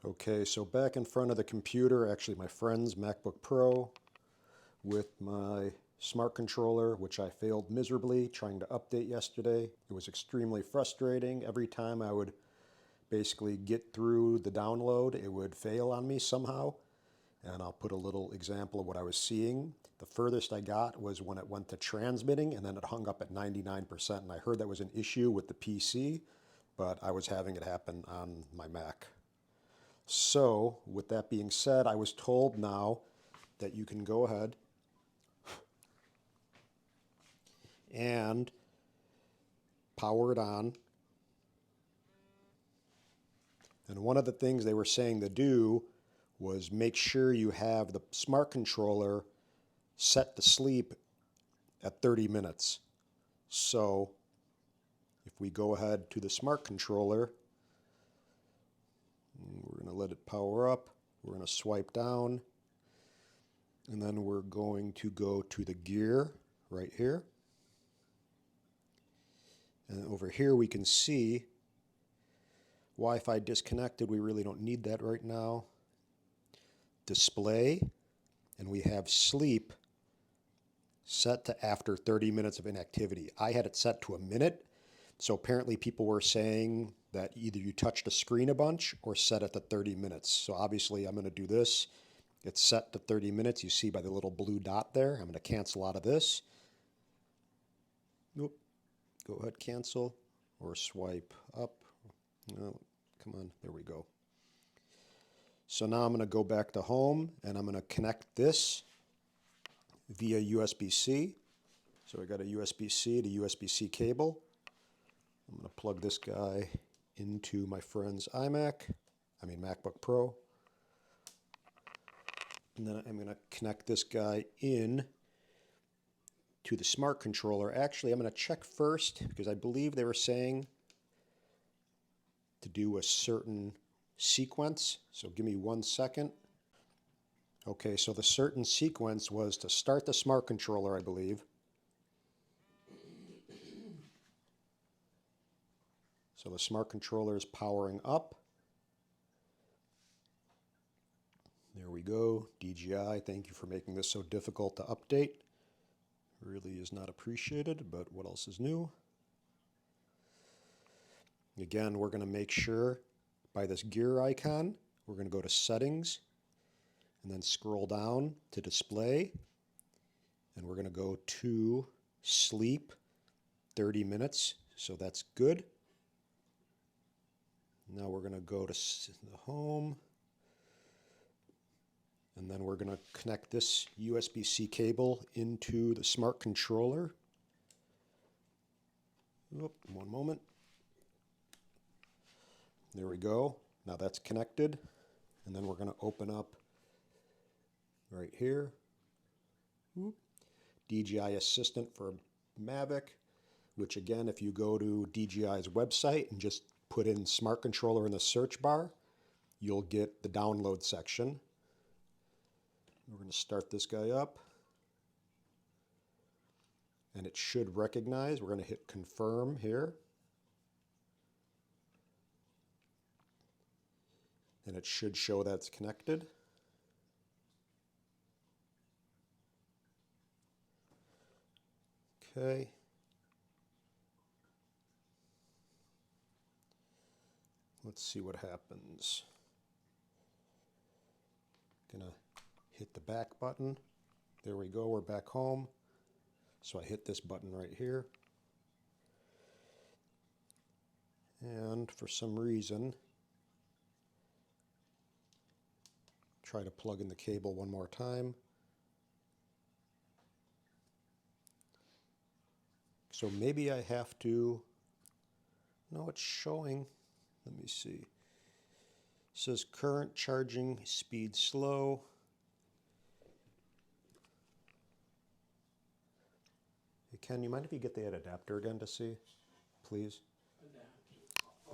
Okay, so back in front of the computer, actually my friend's MacBook Pro, with my smart controller, which I failed miserably trying to update yesterday. It was extremely frustrating. Every time I would basically get through the download, it would fail on me somehow. And I'll put a little example of what I was seeing. The furthest I got was when it went to transmitting, and then it hung up at 99%. And I heard that was an issue with the PC, but I was having it happen on my Mac. So, with that being said, I was told now that you can go ahead and power it on. And one of the things they were saying to do was make sure you have the smart controller set to sleep at 30 minutes. So, if we go ahead to the smart controller, we're going to let it power up. We're going to swipe down. And then we're going to go to the gear right here. And over here we can see Wi-Fi disconnected. We really don't need that right now. Display. And we have sleep set to after 30 minutes of inactivity. I had it set to a minute. So apparently people were saying that either you touch the screen a bunch or set it to 30 minutes. So obviously I'm going to do this. It's set to 30 minutes. You see by the little blue dot there. I'm going to cancel out of this. Nope. Go ahead, cancel, or swipe up. No, come on. There we go. So now I'm going to go back to home, and I'm going to connect this via USB-C. So I got a USB-C to USB-C cable. I'm going to plug this guy into my friend's MacBook Pro. And then I'm going to connect this guy in to the smart controller. Actually, I'm going to check first because I believe they were saying to do a certain sequence. So give me 1 second. Okay, so the certain sequence was to start the smart controller, I believe. So the smart controller is powering up. There we go. DJI, thank you for making this so difficult to update. Really is not appreciated, but what else is new? Again, we're going to make sure by this gear icon, we're going to go to Settings, and then scroll down to Display, and we're going to go to Sleep 30 minutes, so that's good. Now we're going to go to the Home, and then we're going to connect this USB-C cable into the smart controller. Oop, one moment. There we go. Now that's connected. And then we're going to open up right here. Oop. DJI Assistant for Mavic, which again, if you go to DJI's website and just put in smart controller in the search bar, you'll get the download section. We're going to start this guy up. And it should recognize. We're going to hit confirm here. And it should show that it's connected. Okay. Let's see what happens. Gonna hit the back button. There we go, we're back home. So I hit this button right here. And for some reason, try to plug in the cable one more time. So maybe I have to, no, it's showing, let me see. It says current charging speed slow. Hey Ken, you mind if you get that adapter again to see, please?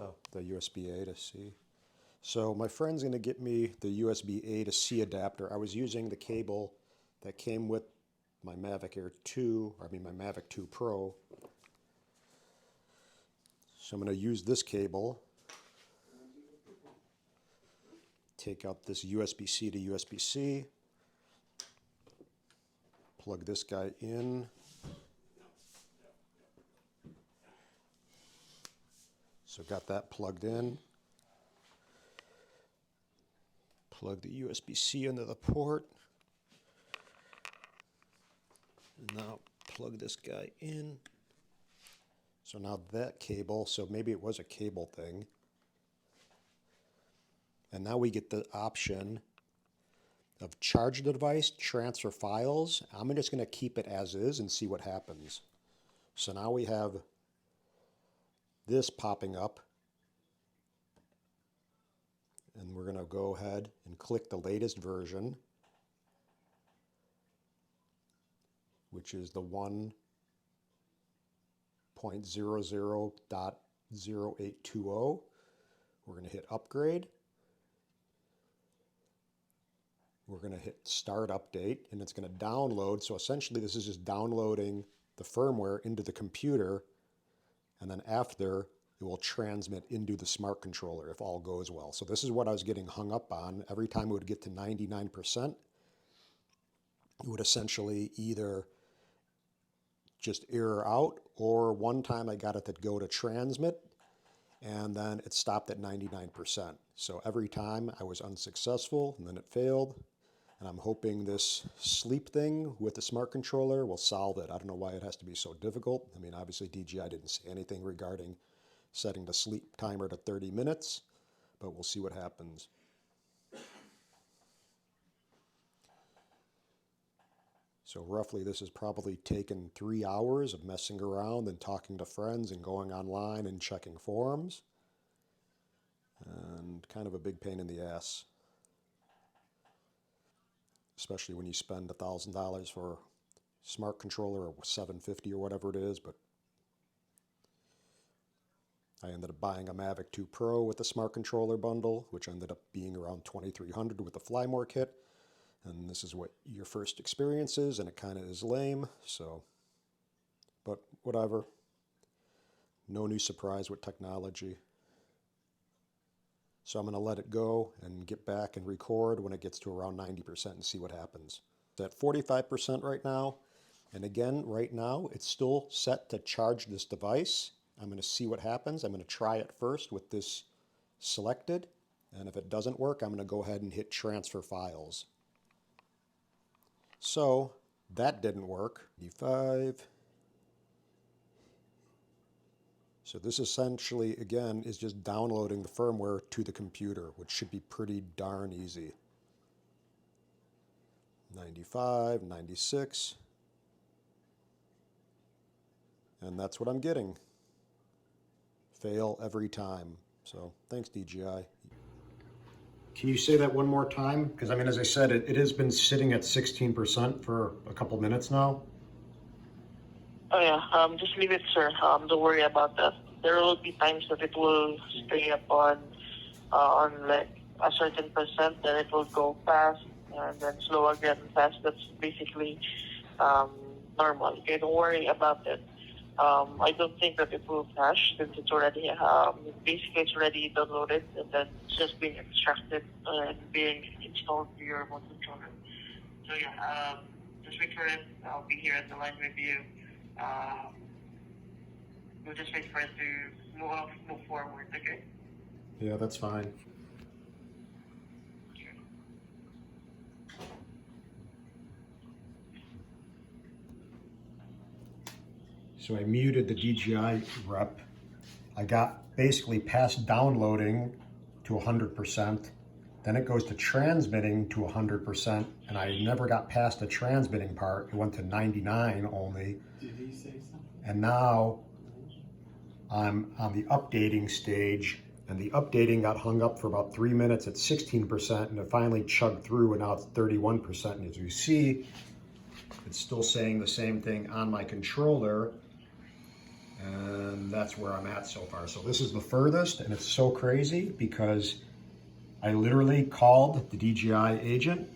Oh, the USB-A to C. So my friend's going to get me the USB-A to C adapter. I was using the cable that came with my Mavic Air 2, my Mavic 2 Pro. So I'm going to use this cable take out this USB-C to USB-C, plug this guy in. So got that plugged in. Plug the USB-C into the port. And now plug this guy in. So now that cable, so maybe it was a cable thing. And now we get the option of charge the device, transfer files. I'm just going to keep it as is and see what happens. So now we have this popping up. And we're going to go ahead and click the latest version, which is the 1.00.0820. We're going to hit upgrade. We're going to hit start update, and it's going to download. So essentially this is just downloading the firmware into the computer, and then after it will transmit into the smart controller if all goes well. So this is what I was getting hung up on. Every time it would get to 99%, it would essentially either just error out, or one time I got it to go to transmit and then it stopped at 99%. So every time I was unsuccessful and then it failed. And I'm hoping this sleep thing with the smart controller will solve it. I don't know why it has to be so difficult. I mean, obviously DJI didn't say anything regarding setting the sleep timer to 30 minutes, but we'll see what happens. So roughly this has probably taken 3 hours of messing around and talking to friends and going online and checking forums. And kind of a big pain in the ass. Especially when you spend $1,000 for a smart controller or $750 or whatever it is, but I ended up buying a Mavic 2 Pro with the smart controller bundle, which ended up being around $2,300 with the Flymore kit. And this is what your first experience is, and it kind of is lame, so, but whatever. No new surprise with technology. So I'm going to let it go and get back and record when it gets to around 90% and see what happens. It's at 45% right now. And again, right now, it's still set to charge this device. I'm going to see what happens. I'm going to try it first with this selected. And if it doesn't work, I'm going to go ahead and hit transfer files. So that didn't work. D5. So this essentially, again, is just downloading the firmware to the computer, which should be pretty darn easy. 95, 96. And that's what I'm getting. Fail every time. So thanks, DJI. Can you say that one more time? Because I mean, as I said, it has been sitting at 16% for a couple minutes now. Oh yeah, just leave it, sir. Don't worry about that. There will be times that it will stay up on like a certain percent, then it will go fast, and then slow again, fast. That's basically normal. Okay, don't worry about it. I don't think that it will crash since it's already basically it's already downloaded and then it's just being extracted and being installed to your remote controller. So yeah, just wait for it. I'll be here at the line with you. We'll just wait for it to move forward, okay? Yeah, that's fine. Okay. So I muted the DJI rep. I got basically past downloading to 100%. Then it goes to transmitting to 100%, and I never got past the transmitting part. It went to 99 only. Did he say something? And now I'm on the updating stage, and the updating got hung up for about 3 minutes at 16%, and it finally chugged through, and now it's 31%. And as you see, it's still saying the same thing on my controller, and that's where I'm at so far. So this is the furthest, and it's so crazy because I literally called the DJI agent.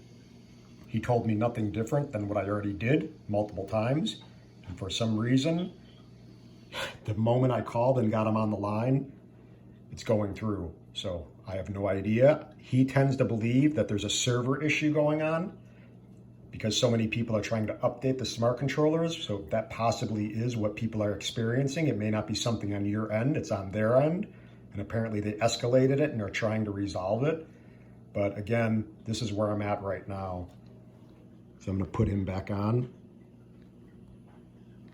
He told me nothing different than what I already did multiple times. And for some reason, the moment I called and got him on the line, it's going through. So I have no idea. He tends to believe that there's a server issue going on because so many people are trying to update the smart controllers. So that possibly is what people are experiencing. It may not be something on your end, it's on their end. And apparently they escalated it and are trying to resolve it. But again, this is where I'm at right now. So I'm gonna put him back on.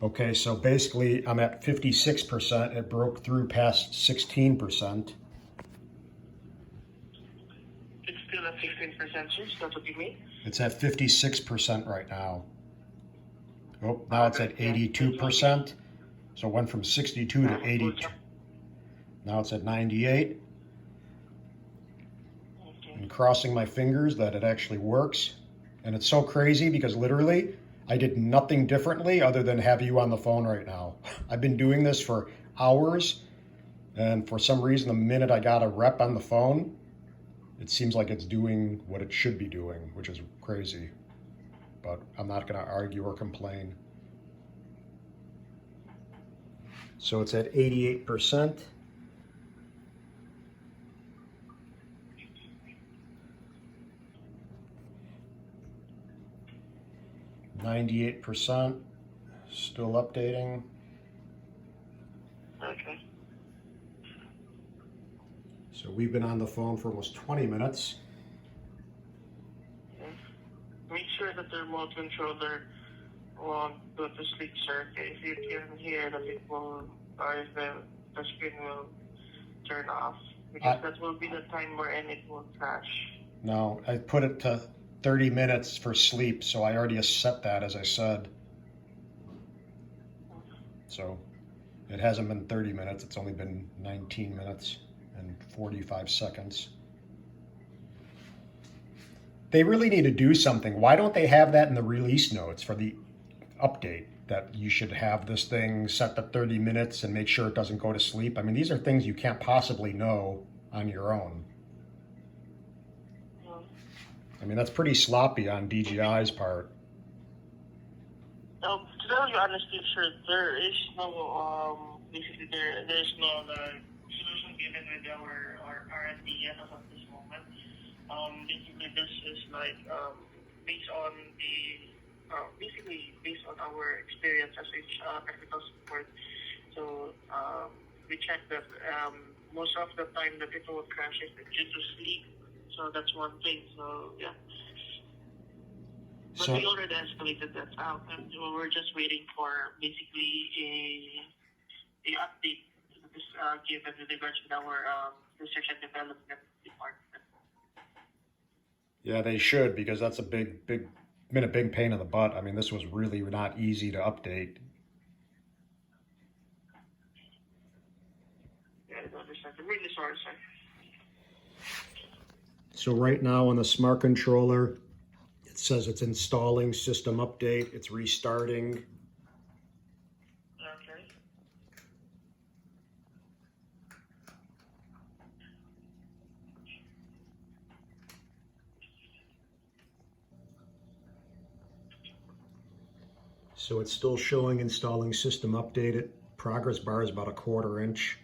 Okay, so basically I'm at 56%. It broke through past 16%. It's still at 16%, sir. That's what you mean? It's at 56% right now. Oh, now it's at 82%. So it went from 62 to 82. Now it's at 98. I'm crossing my fingers that it actually works. And it's so crazy because literally I did nothing differently other than have you on the phone right now. I've been doing this for hours, and for some reason, the minute I got a rep on the phone, it seems like it's doing what it should be doing, which is crazy. But I'm not going to argue or complain. So it's at 88%. %, still updating. Okay. So we've been on the phone for almost 20 minutes. Okay. Make sure that the remote controller won't go to sleep, sir. Okay? If you can hear that it will, or if the screen will turn off, because that will be the time wherein it will crash. No, I put it to 30 minutes for sleep, so I already set that, as I said. So it hasn't been 30 minutes, it's only been 19 minutes and 45 seconds. They really need to do something. Why don't they have that in the release notes for the update, that you should have this thing set to 30 minutes and make sure it doesn't go to sleep? I mean, these are things you can't possibly know on your own. I mean, that's pretty sloppy on DJI's part. To tell you honestly, sir, there is no, basically there is no solution given with our R&D yet as of this moment. Basically this is like, based on based on our experience as a technical support. So, we checked that, most of the time that it will crash is due to sleep. So that's one thing. So yeah. But we already escalated that out, and we're just waiting for basically a update that is given with regards to our research and development department. Yeah, they should, because that's a been a big pain in the butt. I mean, this was really not easy to update. Yeah, I understand. I'm really sorry, sir. So right now on the smart controller, it says it's installing system update, it's restarting. Okay. So it's still showing installing system updated. Progress bar is about a 1/4 inch.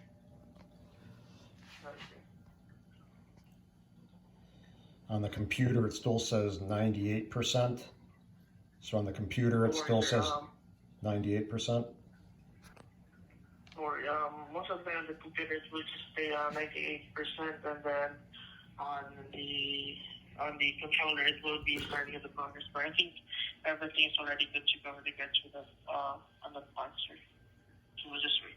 On the computer, it still says 98%. So on the computer, it still says 98%. Or most of the time, the computers will just stay 98%, and then on the controller, it will be starting at the progress bar. I think everything is already good to go with regards to the on the part, sir. So we'll just wait.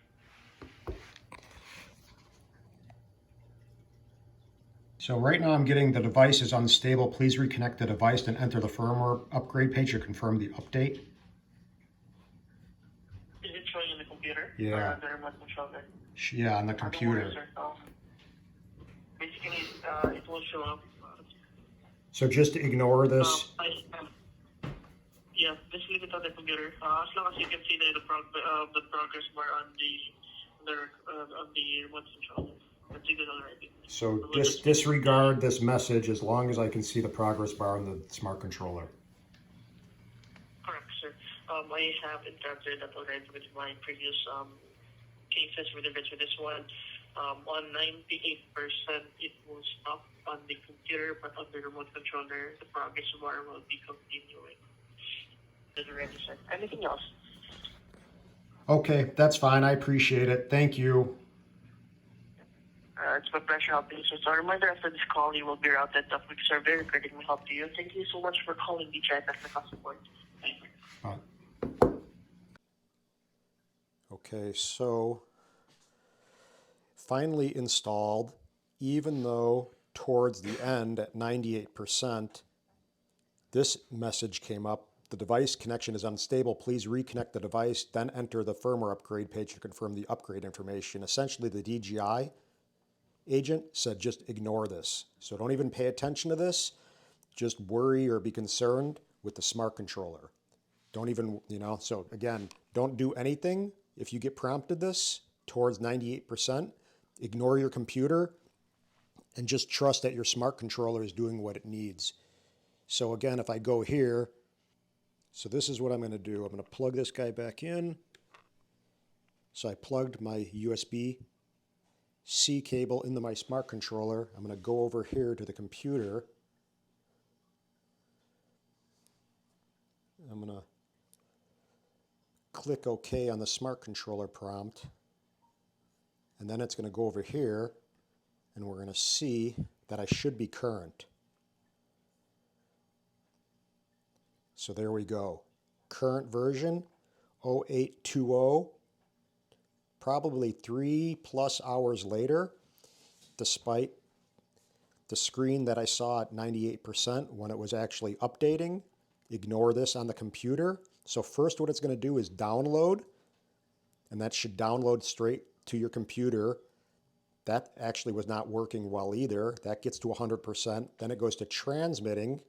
So right now I'm getting the device is unstable. Please reconnect the device and enter the firmware upgrade page to confirm the update. Is it showing in the computer? Yeah. Or on the remote controller? Yeah, on the computer. Basically, it will show up. So just ignore this. Yeah, just leave it on the computer. As long as you can see the progress bar on the remote controller. That's good already. So just disregard this message as long as I can see the progress bar on the smart controller. Correct, sir. I have encountered that already with my previous cases with regards to this one. On 98%, it will stop on the computer, but on the remote controller, the progress bar will be continuing. Is it ready, sir? Anything else? Okay, that's fine. I appreciate it. Thank you. It's my pleasure helping you. So, a reminder after this call, you will be routed to a quick survey regarding my help to you. Thank you so much for calling DJI Technical Support. Thank you. Bye. Okay, so finally installed, even though towards the end at 98%, this message came up. The device connection is unstable. Please reconnect the device, then enter the firmware upgrade page to confirm the upgrade information. Essentially, the DJI agent said just ignore this. So don't even pay attention to this. Just worry or be concerned with the smart controller. Don't even, so again, don't do anything if you get prompted this towards 98%. Ignore your computer and just trust that your smart controller is doing what it needs. So again, if I go here, so this is what I'm going to do. I'm going to plug this guy back in. So I plugged my USB-C cable into my smart controller. I'm going to go over here to the computer. I'm going to click OK on the smart controller prompt. And then it's going to go over here, and we're going to see that I should be current. So there we go. Current version 0820. Probably 3+ hours later, despite the screen that I saw at 98% when it was actually updating. Ignore this on the computer. So first what it's going to do is download, and that should download straight to your computer. That actually was not working well either. That gets to 100%. Then it goes to transmitting,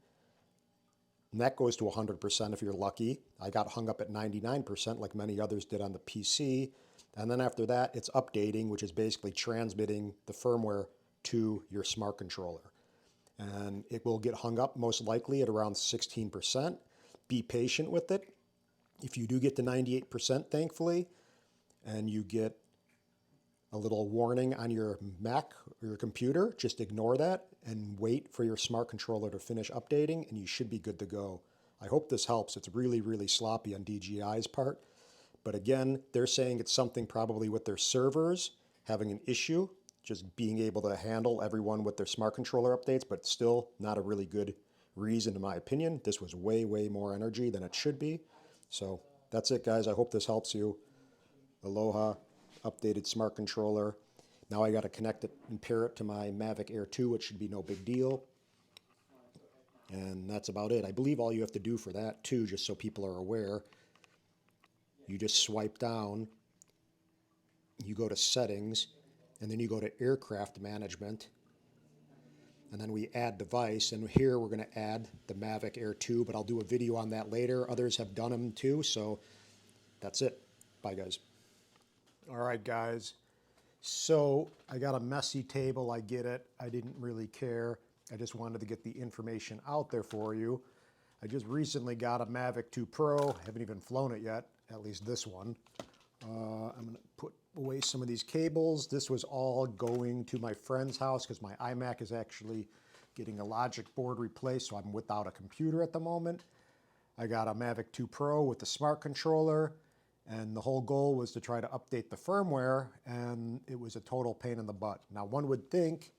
and that goes to 100% if you're lucky. I got hung up at 99% like many others did on the PC. And then after that, it's updating, which is basically transmitting the firmware to your smart controller. And it will get hung up most likely at around 16%. Be patient with it. If you do get to 98%, thankfully, and you get a little warning on your Mac or your computer, just ignore that and wait for your smart controller to finish updating, and you should be good to go. I hope this helps. It's really, really sloppy on DJI's part. But again, they're saying it's something probably with their servers having an issue, just being able to handle everyone with their smart controller updates, but still not a really good reason in my opinion. This was way, way more energy than it should be. So that's it, guys. I hope this helps you. Aloha, updated smart controller. Now I got to connect it and pair it to my Mavic Air 2, which should be no big deal. And that's about it. I believe all you have to do for that too, just so people are aware, you just swipe down, you go to settings, and then you go to aircraft management, and then we add device, and here we're going to add the Mavic Air 2, but I'll do a video on that later. Others have done them too, so that's it. Bye, guys. All right, guys. So I got a messy table. I get it. I didn't really care. I just wanted to get the information out there for you. I just recently got a Mavic 2 Pro. Haven't even flown it yet, at least this one. I'm going to put away some of these cables. This was all going to my friend's house because my iMac is actually getting a logic board replaced, so I'm without a computer at the moment. I got a Mavic 2 Pro with the smart controller, and the whole goal was to try to update the firmware, and it was a total pain in the butt. Now, one would think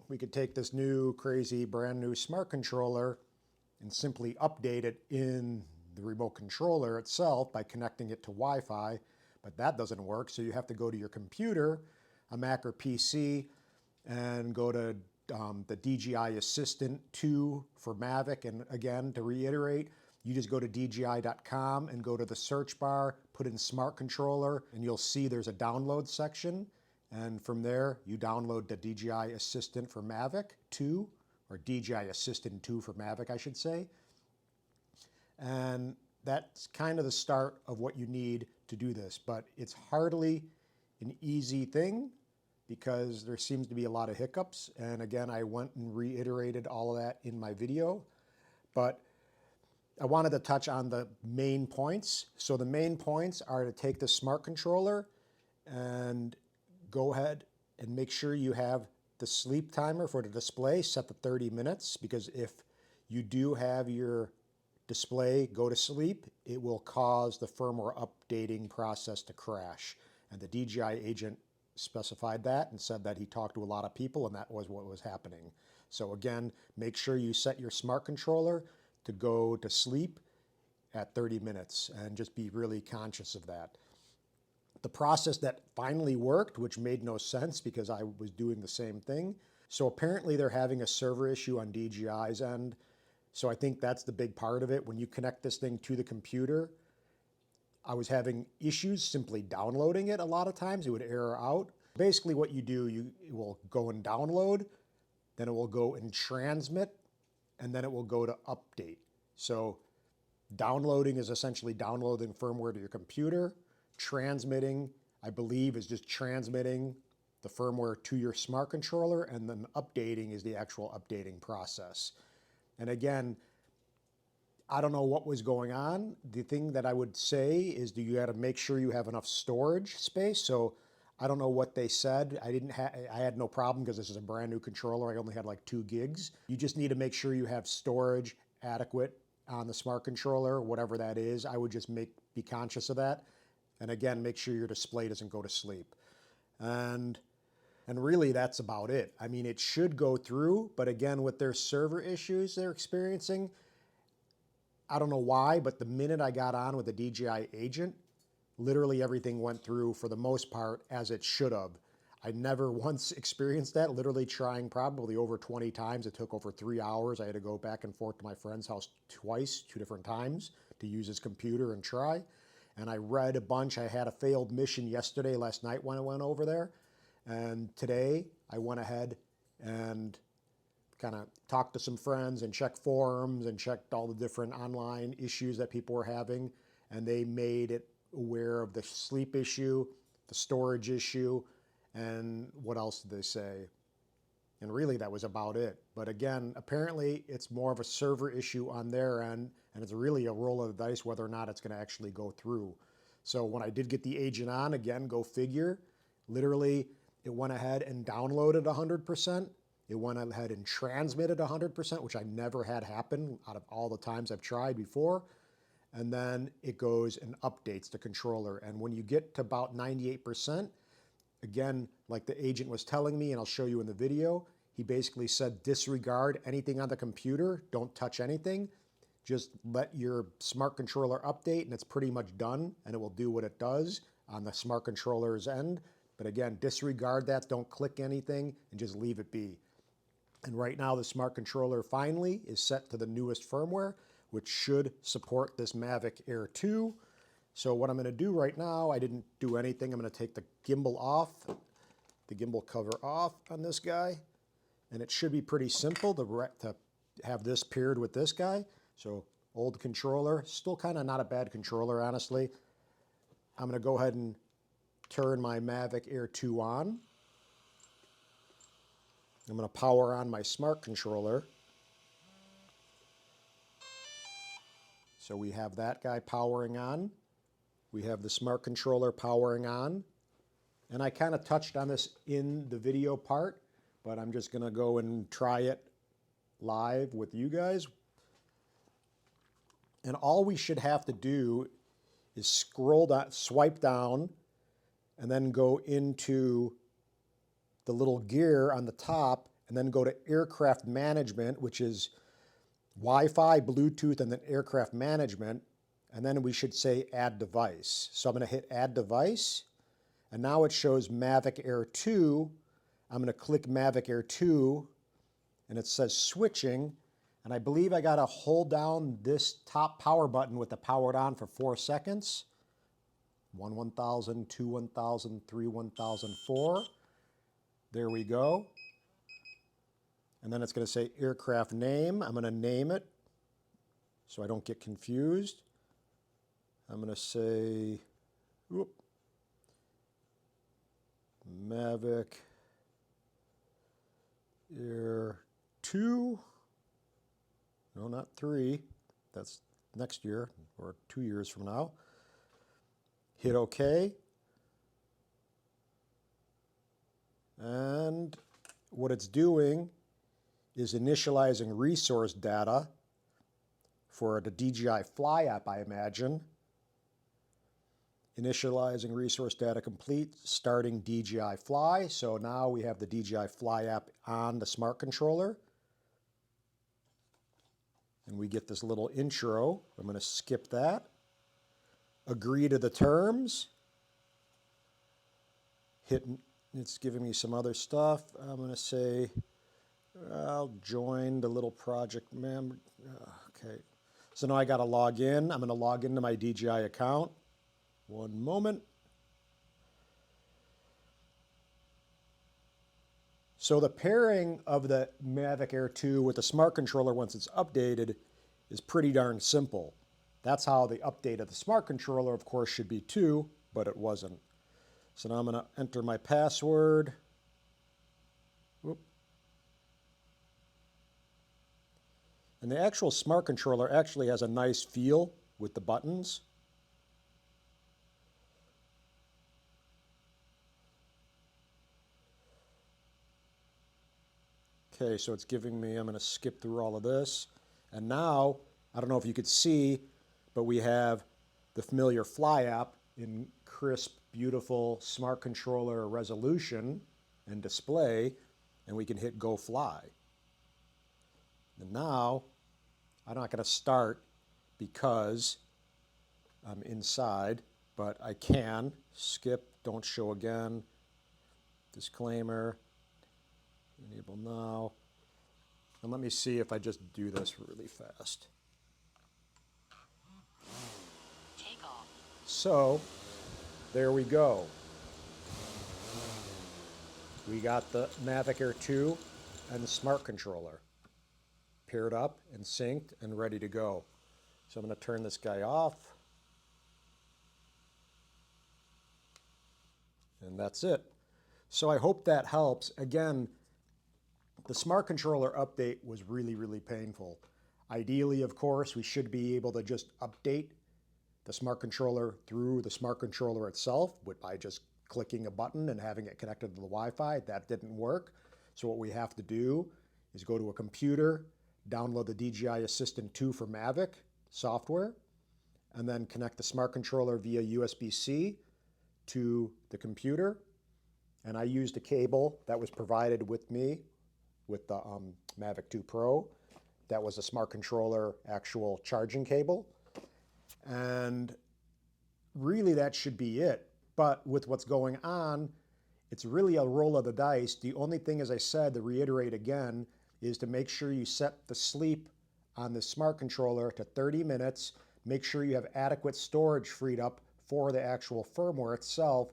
we could take this new, crazy, brand new smart controller and simply update it in the remote controller itself by connecting it to Wi-Fi, but that doesn't work. So you have to go to your computer, a Mac or PC, and go to the DJI Assistant 2 for Mavic. And again, to reiterate, you just go to DJI.com and go to the search bar, put in smart controller, and you'll see there's a download section. And from there, you download the DJI Assistant for Mavic 2, or DJI Assistant 2 for Mavic, I should say. And that's kind of the start of what you need to do this. But it's hardly an easy thing because there seems to be a lot of hiccups. And again, I went and reiterated all of that in my video. But I wanted to touch on the main points. So the main points are to take the smart controller and go ahead and make sure you have the sleep timer for the display set to 30 minutes, because if you do have your display go to sleep, it will cause the firmware updating process to crash. And the DJI agent specified that and said that he talked to a lot of people and that was what was happening. So again, make sure you set your smart controller to go to sleep at 30 minutes and just be really conscious of that. The process that finally worked, which made no sense because I was doing the same thing. So apparently they're having a server issue on DJI's end. So I think that's the big part of it. When you connect this thing to the computer, I was having issues simply downloading it a lot of times. It would error out. Basically what you do, it will go and download, then it will go and transmit, and then it will go to update. So downloading is essentially downloading firmware to your computer. Transmitting, I believe, is just transmitting the firmware to your smart controller, and then updating is the actual updating process. And again, I don't know what was going on. The thing that I would say is you got to make sure you have enough storage space. So I don't know what they said. I had no problem because this is a brand new controller. I only had like 2 gigs. You just need to make sure you have storage adequate on the smart controller, whatever that is. I would just be conscious of that. And again, make sure your display doesn't go to sleep. And really that's about it. I mean, it should go through, but again, with their server issues they're experiencing, I don't know why, but the minute I got on with the DJI agent, literally everything went through for the most part as it should have. I never once experienced that, literally trying probably over 20 times. It took over 3 hours. I had to go back and forth to my friend's house twice, 2 different times, to use his computer and try. And I read a bunch. I had a failed mission yesterday, last night when I went over there. And today I went ahead and kind of talked to some friends and checked forums and checked all the different online issues that people were having. And they made it aware of the sleep issue, the storage issue, and what else did they say? And really that was about it. But again, apparently it's more of a server issue on their end, and it's really a roll of the dice whether or not it's going to actually go through. So when I did get the agent on, again, go figure, literally it went ahead and downloaded 100%. It went ahead and transmitted 100%, which I never had happen out of all the times I've tried before. And then it goes and updates the controller. And when you get to about 98%, again, like the agent was telling me, and I'll show you in the video, he basically said disregard anything on the computer, don't touch anything, just let your smart controller update and it's pretty much done and it will do what it does on the smart controller's end. But again, disregard that, don't click anything and just leave it be. And right now the smart controller finally is set to the newest firmware, which should support this Mavic Air 2. So what I'm going to do right now, I didn't do anything. I'm going to take the gimbal off, the gimbal cover off on this guy. And it should be pretty simple to have this paired with this guy. So old controller, still kind of not a bad controller, honestly. I'm going to go ahead and turn my Mavic Air 2 on. I'm going to power on my smart controller. So we have that guy powering on. We have the smart controller powering on. And I kind of touched on this in the video part, but I'm just going to go and try it live with you guys. And all we should have to do is scroll down, swipe down, and then go into the little gear on the top, and then go to aircraft management, which is Wi-Fi, Bluetooth, and then aircraft management. And then we should say add device. So I'm going to hit add device. And now it shows Mavic Air 2. I'm going to click Mavic Air 2. And it says switching. And I believe I got to hold down this top power button with the powered on for 4 seconds. 1 1000, 2 1000, 3 1004. There we go. And then it's going to say aircraft name. I'm going to name it so I don't get confused. I'm going to say, Mavic Air 2. No, not 3. That's next year or 2 years from now. Hit OK. And what it's doing is initializing resource data for the DJI Fly app, I imagine. Initializing resource data complete, starting DJI Fly. So now we have the DJI Fly app on the smart controller. And we get this little intro. I'm going to skip that. Agree to the terms. It's giving me some other stuff. I'm going to say I'll join the little project member. Okay. So now I got to log in. I'm going to log into my DJI account. One moment. So the pairing of the Mavic Air 2 with the smart controller once it's updated is pretty darn simple. That's how the update of the smart controller, of course, should be too, but it wasn't. So now I'm going to enter my password. Whoop. And the actual smart controller actually has a nice feel with the buttons. Okay, so it's giving me, I'm going to skip through all of this. And now, I don't know if you could see, but we have the familiar Fly app in crisp, beautiful smart controller resolution and display, and we can hit Go Fly. And now, I'm not going to start because I'm inside, but I can skip, don't show again, disclaimer, enable now. And let me see if I just do this really fast. Take off. So, there we go. We got the Mavic Air 2 and the smart controller paired up and synced and ready to go. So I'm going to turn this guy off. And that's it. So I hope that helps. Again, the smart controller update was really, really painful. Ideally, of course, we should be able to just update the smart controller through the smart controller itself by just clicking a button and having it connected to the Wi-Fi. That didn't work. So what we have to do is go to a computer, download the DJI Assistant 2 for Mavic software, and then connect the smart controller via USB-C to the computer. And I used a cable that was provided with me with the Mavic 2 Pro. That was a smart controller actual charging cable. And really that should be it. But with what's going on, it's really a roll of the dice. The only thing, as I said, to reiterate again, is to make sure you set the sleep on the smart controller to 30 minutes. Make sure you have adequate storage freed up for the actual firmware itself.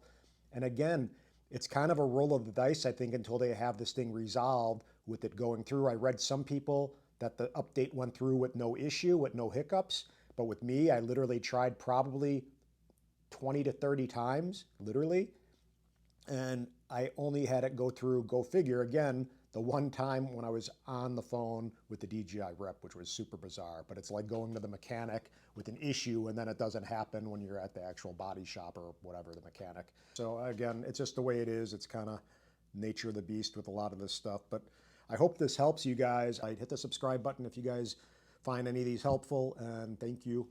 And again, it's kind of a roll of the dice, I think, until they have this thing resolved with it going through. I read some people that the update went through with no issue, with no hiccups. But with me, I literally tried probably 20 to 30 times, literally. And I only had it go through, go figure, again, the one time when I was on the phone with the DJI rep, which was super bizarre. But it's like going to the mechanic with an issue and then it doesn't happen when you're at the actual body shop or whatever, the mechanic. So again, it's just the way it is. It's kind of nature of the beast with a lot of this stuff. But I hope this helps you guys. I'd hit the subscribe button if you guys find any of these helpful, and thank you.